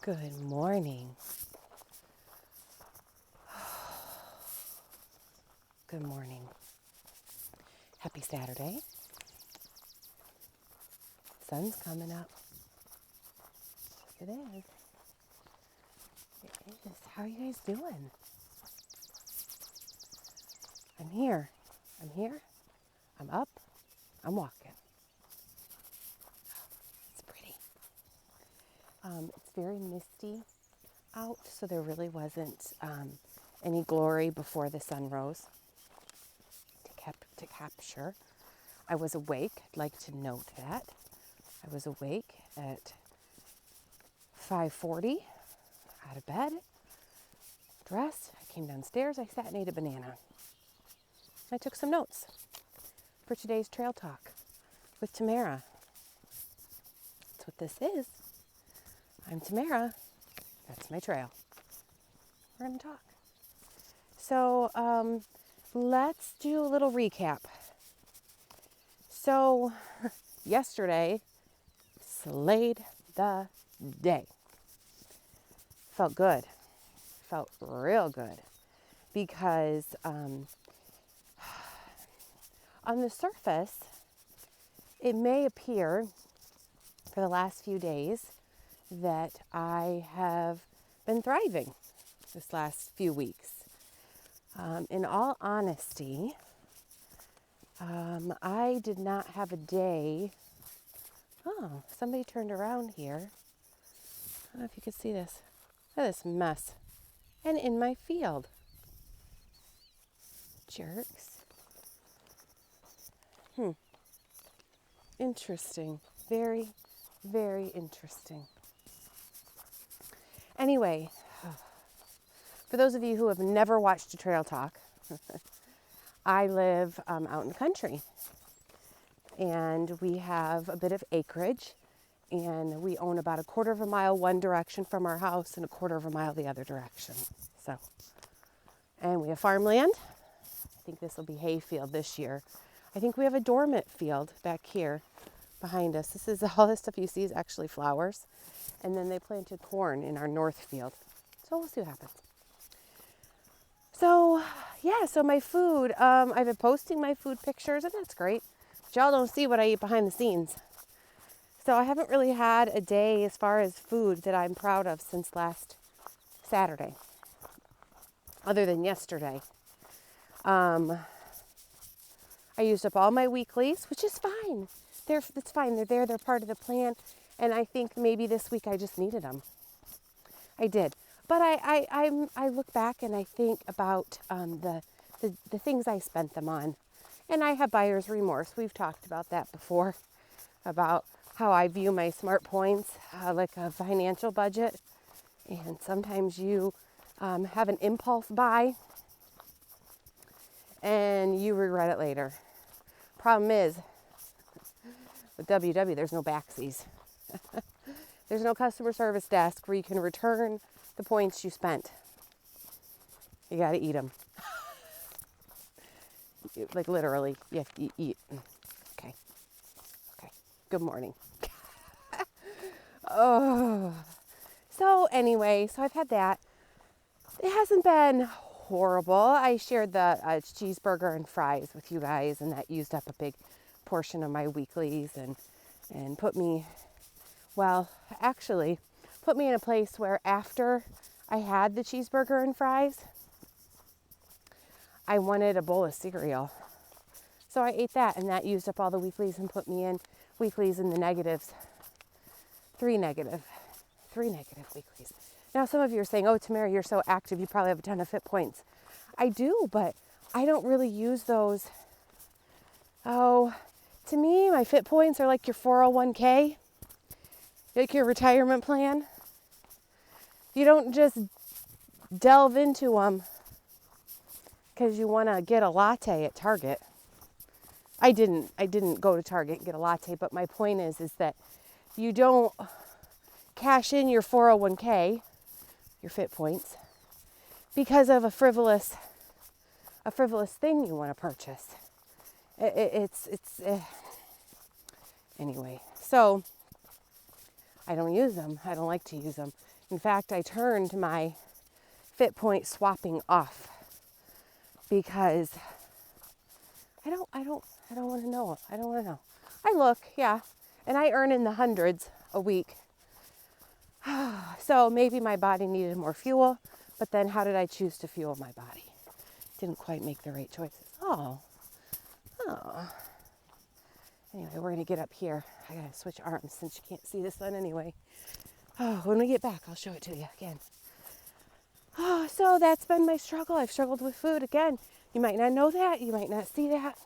Good morning. Good morning. Happy Saturday. Sun's coming up. It is. It is. How are you guys doing? I'm here. I'm up. I'm walking. It's pretty. It's very misty out, so there really wasn't any glory before the sun rose to capture. I was awake. I'd like to note that. I was awake at 5:40, out of bed, dressed. I came downstairs. I sat and ate a banana. I took some notes for today's Trail Talk with Tamara. That's what this is. I'm Tamara. That's my trail. We're going to talk. So let's do a little recap. So yesterday slayed the day. Felt good. Felt real good because on the surface, it may appear for the last few days that I have been thriving this last few weeks. In all honesty, I did not have a day. Oh, somebody turned around here. I don't know if you could see this. Look at this mess. And in my field. Jerks. Interesting. Very, very interesting. Anyway, for those of you who have never watched a Trail Talk, I live out in the country. And we have a bit of acreage. And we own about 1/4 of a mile one direction from our house and 1/4 of a mile the other direction. And we have farmland. I think this will be hayfield this year. I think we have a dormant field back here behind us. This is all this stuff you see is actually flowers. And then they planted corn in our north field. So we'll see what happens. So my food, I've been posting my food pictures, and that's great. But y'all don't see what I eat behind the scenes. So I haven't really had a day as far as food that I'm proud of since last Saturday, other than yesterday. I used up all my weeklies, which is fine. It's fine. They're there. They're part of the plan. And I think maybe this week I just needed them. I did. But I look back and I think about the things I spent them on. And I have buyer's remorse. We've talked about that before, about how I view my smart points like a financial budget. And sometimes you have an impulse buy and you regret it later. Problem is, with WW, there's no backsies. There's no customer service desk where you can return the points you spent. You got to eat them. Like literally, you have to eat. Okay. Good morning. So anyway, I've had that. It hasn't been horrible. I shared the cheeseburger and fries with you guys, and that used up a big portion of my weeklies and put me in a place where after I had the cheeseburger and fries, I wanted a bowl of cereal. So I ate that, and that used up all the weeklies and put me in weeklies in the negatives. Three negative weeklies. Now, some of you are saying, oh, Tamara, you're so active. You probably have a ton of fit points. I do, but I don't really use those. Oh, to me, my fit points are like your 401k, like your retirement plan. You don't just delve into them because you want to get a latte at Target. I didn't go to Target and get a latte, but my point is that you don't cash in your 401k, your fit points, because of a frivolous thing you want to purchase. Anyway, so I don't use them. I don't like to use them. In fact, I turned my Fit Point swapping off because I don't want to know. I don't want to know. I look, yeah, and I earn in the hundreds a week. So maybe my body needed more fuel, but then how did I choose to fuel my body? Didn't quite make the right choices. Oh. Anyway, we're going to get up here. I got to switch arms since you can't see the sun anyway. Oh, when we get back, I'll show it to you again. Oh, so that's been my struggle. I've struggled with food again. You might not know that. You might not see that.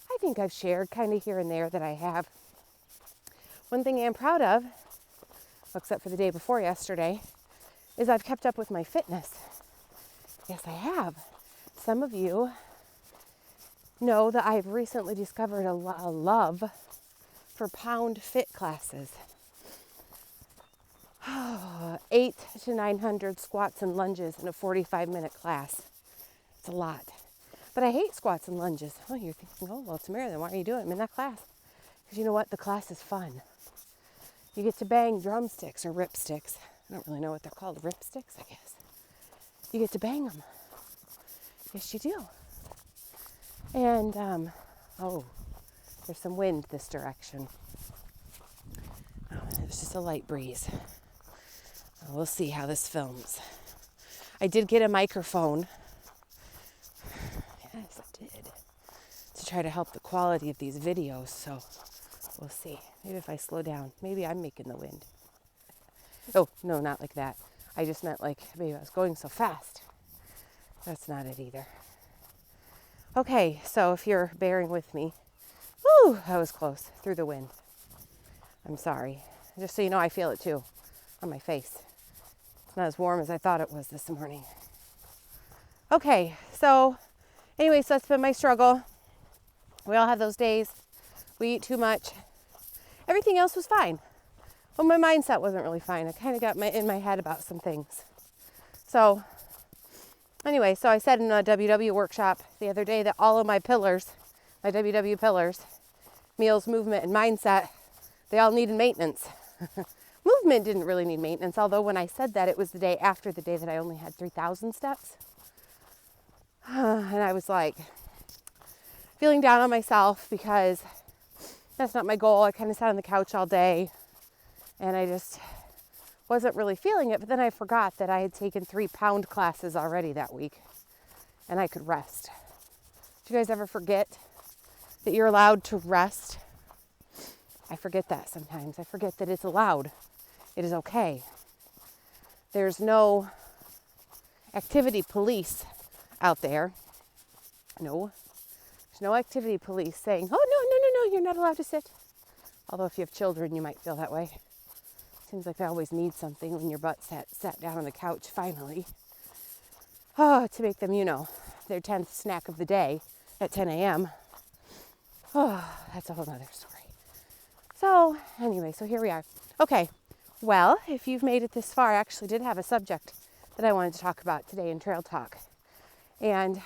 I think I've shared kind of here and there that I have. One thing I'm proud of, except for the day before yesterday, is I've kept up with my fitness. Yes, I have. Some of you know that I've recently discovered a love for pound fit classes. 800 to 900 squats and lunges in a 45-minute class. It's a lot. But I hate squats and lunges. Oh, you're thinking, oh, well, Tamara, then why are you doing them in that class? Because you know what? The class is fun. You get to bang drumsticks or ripsticks. I don't really know what they're called. Ripsticks, I guess. You get to bang them. Yes, you do. And, there's some wind this direction. Oh, it's just a light breeze. We'll see how this films. I did get a microphone. Yes, I did. To try to help the quality of these videos, so we'll see. Maybe if I slow down, maybe I'm making the wind. Oh, no, not like that. I just meant like maybe I was going so fast. That's not it either. Okay, so if you're bearing with me, whoo, that was close, through the wind. I'm sorry. Just so you know, I feel it too on my face. It's not as warm as I thought it was this morning. Okay, so anyway, so that's been my struggle. We all have those days. We eat too much. Everything else was fine. But my mindset wasn't really fine. I kind of got in my head about some things. So anyway, so I said in a WW workshop the other day that all of my pillars, my WW pillars, meals, movement, and mindset, they all needed maintenance. Movement didn't really need maintenance, although when I said that, it was the day after the day that I only had 3,000 steps. And I was like feeling down on myself because that's not my goal. I kind of sat on the couch all day and I just wasn't really feeling it. But then I forgot that I had taken 3 pound classes already that week and I could rest. Do you guys ever forget that you're allowed to rest? I forget that sometimes. I forget that it's allowed. It is okay. There's no activity police out there. No. There's no activity police saying, oh, no, you're not allowed to sit. Although if you have children, you might feel that way. Seems like they always need something when your butt sat down on the couch finally. Oh, to make them, their 10th snack of the day at 10 a.m. Oh, that's a whole other story. So anyway, so here we are. Okay, well, if you've made it this far, I actually did have a subject that I wanted to talk about today in Trail Talk. And,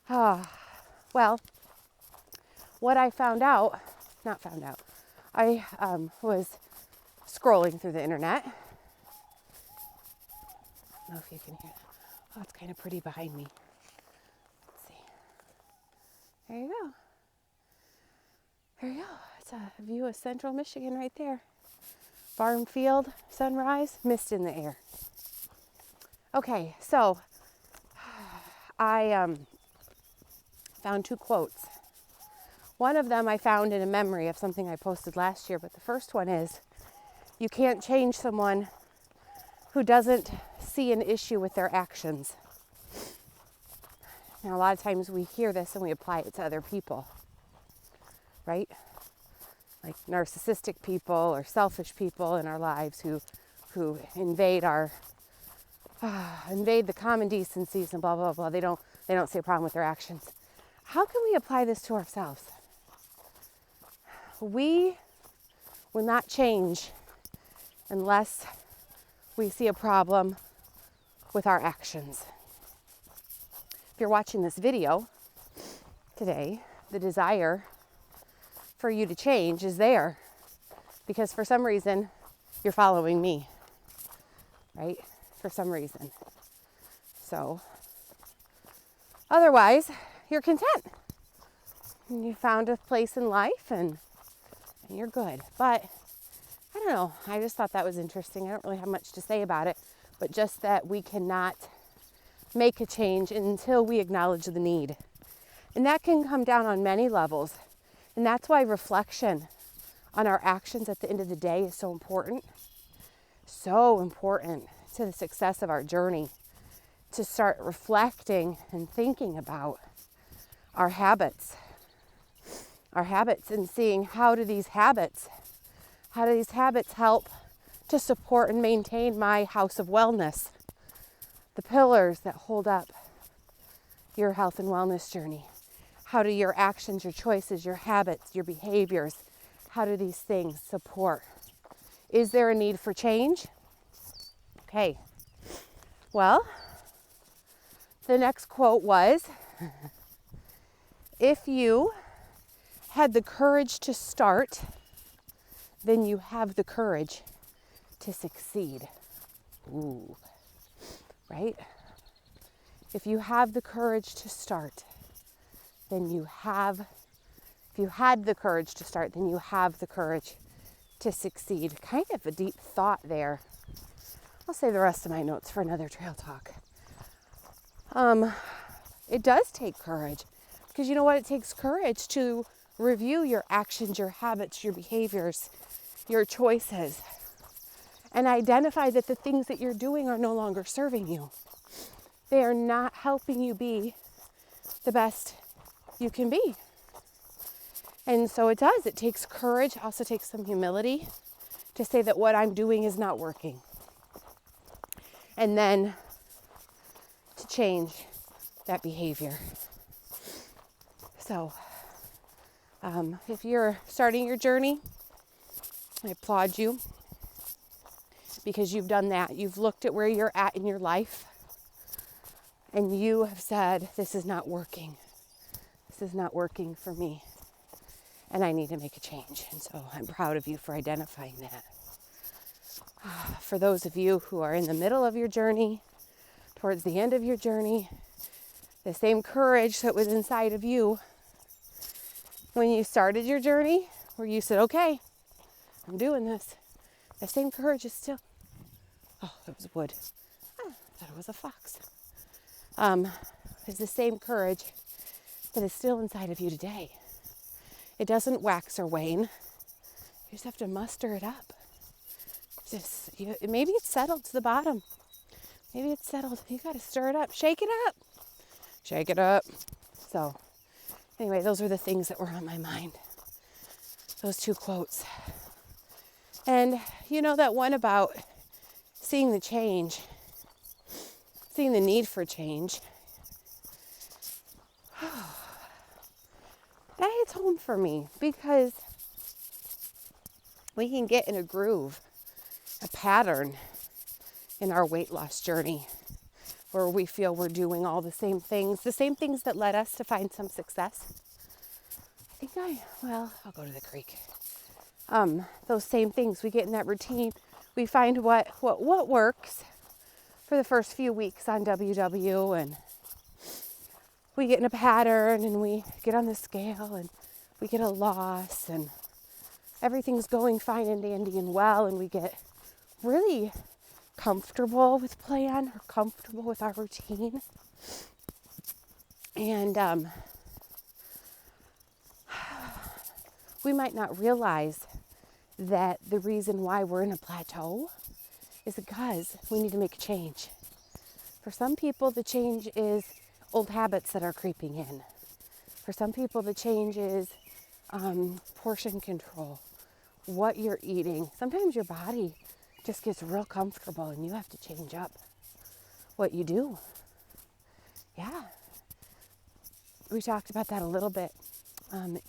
well, what I I was scrolling through the internet. I don't know if you can hear that. Oh, it's kind of pretty behind me. Let's see. There you go. There you go. It's a view of central Michigan right there. Farm field, sunrise, mist in the air. Okay, so I found 2 quotes. One of them I found in a memory of something I posted last year, but the first one is, you can't change someone who doesn't see an issue with their actions. Now, a lot of times we hear this and we apply it to other people, right? Like narcissistic people or selfish people in our lives who invade the common decencies and blah, blah, blah. They don't see a problem with their actions. How can we apply this to ourselves? We will not change unless we see a problem with our actions. If you're watching this video today, the desire for you to change is there because for some reason you're following me. right? For some reason. So otherwise, you're content. And you found a place in life and you're good. But I don't know. I just thought that was interesting. I don't really have much to say about it, but just that we cannot make a change until we acknowledge the need. And that can come down on many levels. And that's why reflection on our actions at the end of the day is so important. So important to the success of our journey, to start reflecting and thinking about our habits and seeing how do these habits help to support and maintain my house of wellness, the pillars that hold up your health and wellness journey. How do your actions, your choices, your habits, your behaviors, how do these things support? Is there a need for change? Okay. Well, the next quote was, if you had the courage to start, then you have the courage to succeed. Ooh, right? If you have the courage to start, then you have, if you had the courage to start, then you have the courage to succeed. Kind of a deep thought there. I'll save the rest of my notes for another trail talk. It does take courage, because you know what? It takes courage to review your actions, your habits, your behaviors, your choices, and identify that the things that you're doing are no longer serving you. They are not helping you be the best you can be. And so it does. It takes courage. It also takes some humility to say that what I'm doing is not working. And then to change that behavior. So if you're starting your journey, I applaud you, because you've done that. You've looked at where you're at in your life and you have said, this is not working. This is not working for me. And I need to make a change. And so I'm proud of you for identifying that. For those of you who are in the middle of your journey, towards the end of your journey, the same courage that was inside of you when you started your journey, where you said, okay, I'm doing this. The same courage is still, oh, it was wood. I thought it was a fox. It's the same courage that is still inside of you today. It doesn't wax or wane. You just have to muster it up. Maybe it's settled to the bottom. Maybe it's settled. You got to stir it up. Shake it up. Shake it up. So anyway, those are the things that were on my mind. Those two quotes. And you know that one about seeing the change, seeing the need for change. That hits home for me, because we can get in a groove, a pattern in our weight loss journey, where we feel we're doing all the same things that led us to find some success. I'll go to the creek. Those same things, we get in that routine. We find what works for the first few weeks on WW, and we get in a pattern, and we get on the scale, and we get a loss, and everything's going fine and dandy and well, and we get really comfortable with plan, or comfortable with our routine. And we might not realize that the reason why we're in a plateau is because we need to make a change. For some people, the change is old habits that are creeping in. For some people, the change is portion control, what you're eating. Sometimes your body just gets real comfortable and you have to change up what you do. Yeah. We talked about that a little bit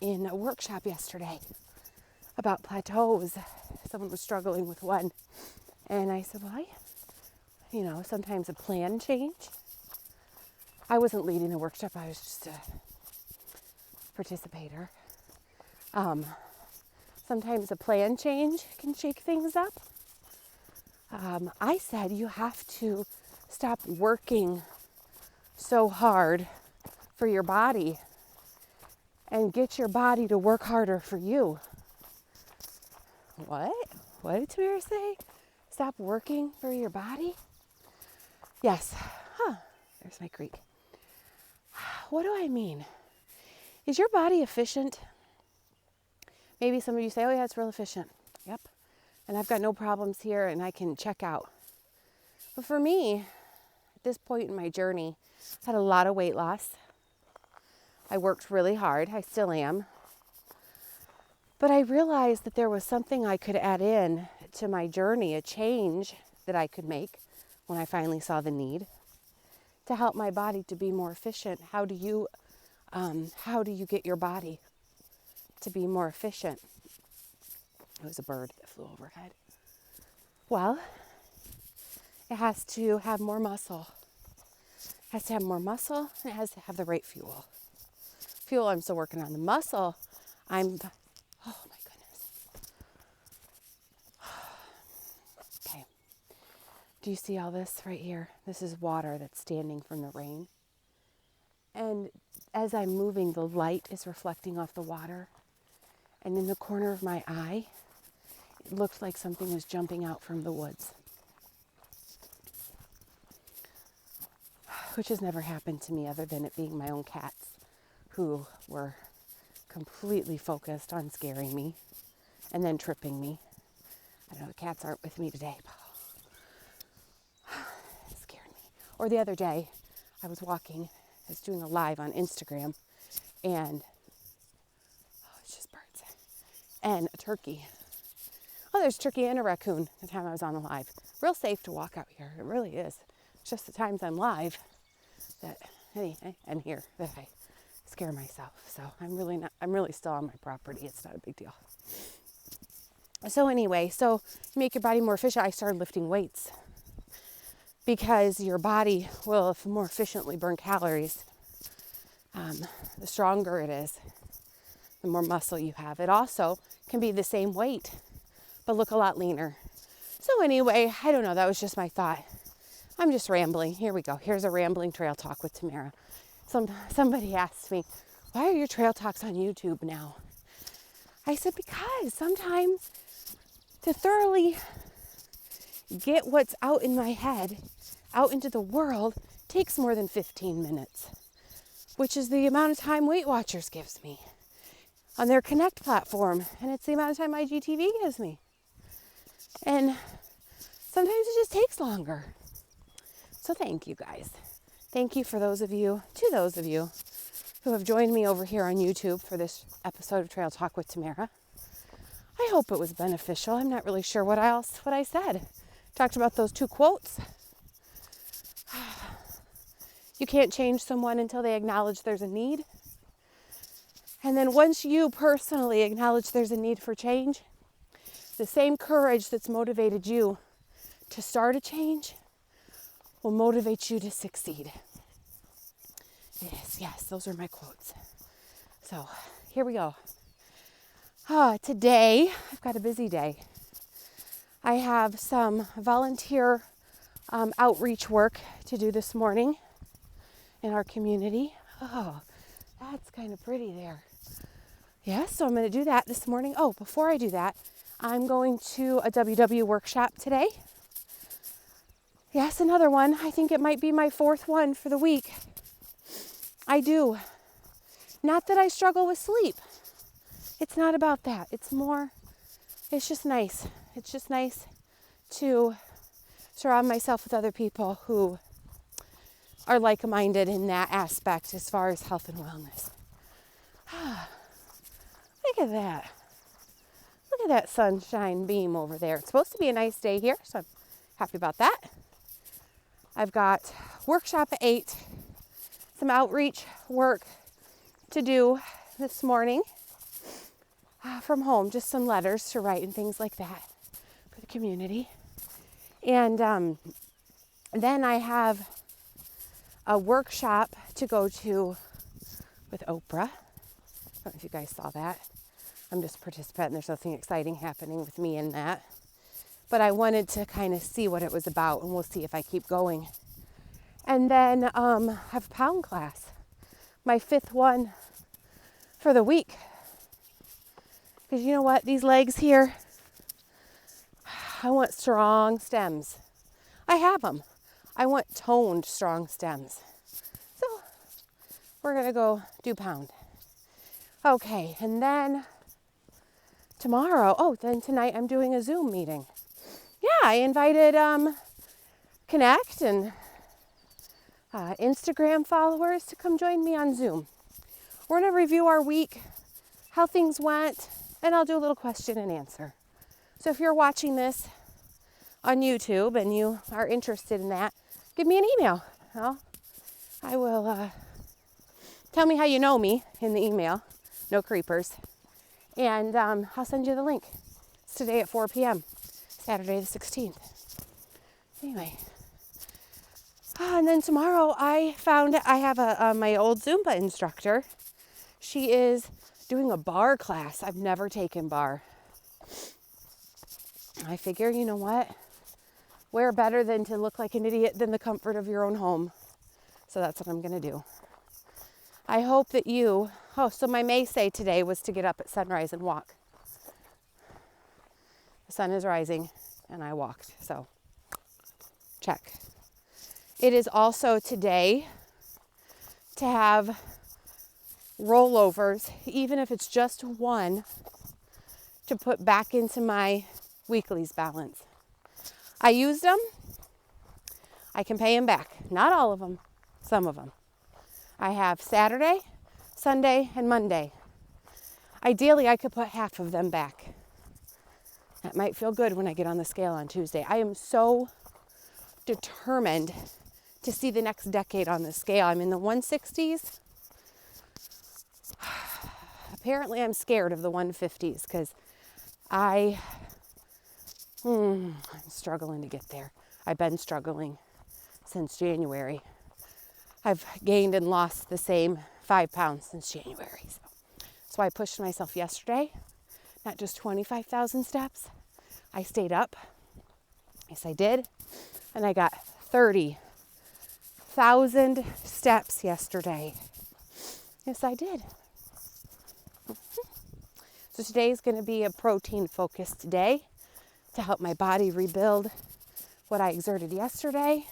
in a workshop yesterday about plateaus. Someone was struggling with one. And I said, well, sometimes a plan change. I wasn't leading the workshop. I was just a participator. Sometimes a plan change can shake things up. I said you have to stop working so hard for your body and get your body to work harder for you. What? What did Tamara say? Stop working for your body? Yes. There's my creek. What do I mean? Is your body efficient? Maybe some of you say, oh yeah, it's real efficient. Yep. And I've got no problems here and I can check out. But for me, at this point in my journey, I had a lot of weight loss. I worked really hard. I still am. But I realized that there was something I could add in to my journey, a change that I could make when I finally saw the need to help my body to be more efficient. How do you get your body to be more efficient? It was a bird that flew overhead. Well, it has to have more muscle. It has to have more muscle, and it has to have the right fuel. Fuel, I'm still working on. The muscle, oh my goodness. Okay. Do you see all this right here? This is water that's standing from the rain. And as I'm moving, the light is reflecting off the water. And in the corner of my eye, it looked like something was jumping out from the woods. Which has never happened to me other than it being my own cats who were completely focused on scaring me and then tripping me. I know the cats aren't with me today, but it scared me. Or the other day, I was walking, I was doing a live on Instagram, and it's just birds. And a turkey. Oh, there's a turkey and a raccoon the time I was on the live. Real safe to walk out here. It really is. It's just the times I'm live that, and here, that I scare myself. So I'm really still on my property. It's not a big deal. So anyway, so to make your body more efficient, I started lifting weights because your body will more efficiently burn calories. The stronger it is, the more muscle you have. It also can be the same weight, but look a lot leaner. So anyway, I don't know. That was just my thought. I'm just rambling. Here we go. Here's a rambling trail talk with Tamara. Somebody asked me, why are your trail talks on YouTube now? I said, because sometimes to thoroughly get what's out in my head, out into the world, takes more than 15 minutes, which is the amount of time WeightWatchers gives me on their Connect platform. And it's the amount of time IGTV gives me. And sometimes it just takes longer. So thank you guys. Thank you to those of you who have joined me over here on YouTube for this episode of Trail Talk with Tamara. I hope it was beneficial. I'm not really sure what I said. Talked about those 2 quotes. You can't change someone until they acknowledge there's a need. And then once you personally acknowledge there's a need for change, the same courage that's motivated you to start a change will motivate you to succeed. It is, yes, those are my quotes. So here we go. Today, I've got a busy day. I have some volunteer outreach work to do this morning in our community. Oh, that's kind of pretty there. Yes, so I'm going to do that this morning. Oh, before I do that, I'm going to a WW workshop today. Yes, another one. I think it might be my 4th one for the week. I do. Not that I struggle with sleep. It's not about that. It's just nice. It's just nice to surround myself with other people who are like-minded in that aspect as far as health and wellness. Look at that. Look at that sunshine beam over there. It's supposed to be a nice day here, so I'm happy about that. I've got workshop at 8, some outreach work to do this morning from home, just some letters to write and things like that for the community. And then I have a workshop to go to with Oprah. I don't know if you guys saw that. I'm just a participant and there's nothing exciting happening with me in that. but I wanted to kind of see what it was about, and we'll see if I keep going. And then have pound class, my 5th one for the week. Because you know what, these legs here, I want strong stems. I have them. I want toned, strong stems. So we're gonna go do pound. Okay, and then tomorrow, then tonight I'm doing a Zoom meeting. Yeah, I invited Connect and Instagram followers to come join me on Zoom. We're gonna review our week, how things went, and I'll do a little question and answer. So if you're watching this on YouTube and you are interested in that, give me an email. I will tell me how you know me in the email, no creepers, and I'll send you the link. It's today at 4 p.m., Saturday the 16th. Anyway, and then tomorrow I found I have my old Zumba instructor. She is doing a bar class. I've never taken bar. I figure, you know what? Where better than to look like an idiot than the comfort of your own home. So that's what I'm going to do. I hope that so my May say today was to get up at sunrise and walk. The sun is rising and I walked, so check. It is also today to have rollovers, even if it's just one, to put back into my weeklies balance. I used them. I can pay them back. Not all of them, some of them. I have Saturday, Sunday, and Monday. Ideally, I could put half of them back. That might feel good when I get on the scale on Tuesday. I am so determined to see the next decade on the scale. I'm in the 160s. Apparently, I'm scared of the 150s because I'm struggling to get there. I've been struggling since January. I've gained and lost the same 5 pounds since January. So that's why I pushed myself yesterday. Not just 25,000 steps. I stayed up. Yes, I did. And I got 30,000 steps yesterday. Yes, I did. So today's going to be a protein-focused day to help my body rebuild what I exerted yesterday.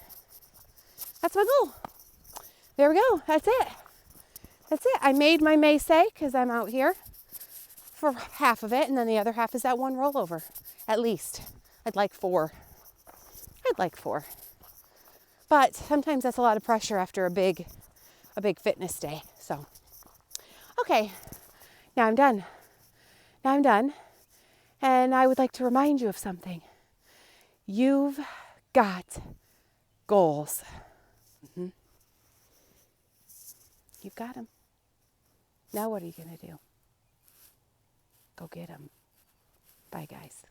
That's my goal. There we go. That's it. I made my May say because I'm out here for half of it, and then the other half is that one rollover, at least. I'd like 4. But sometimes that's a lot of pressure after a big fitness day. So, okay, now I'm done. And I would like to remind you of something. You've got goals. You've got them. Now what are you going to do? Go get them. Bye, guys.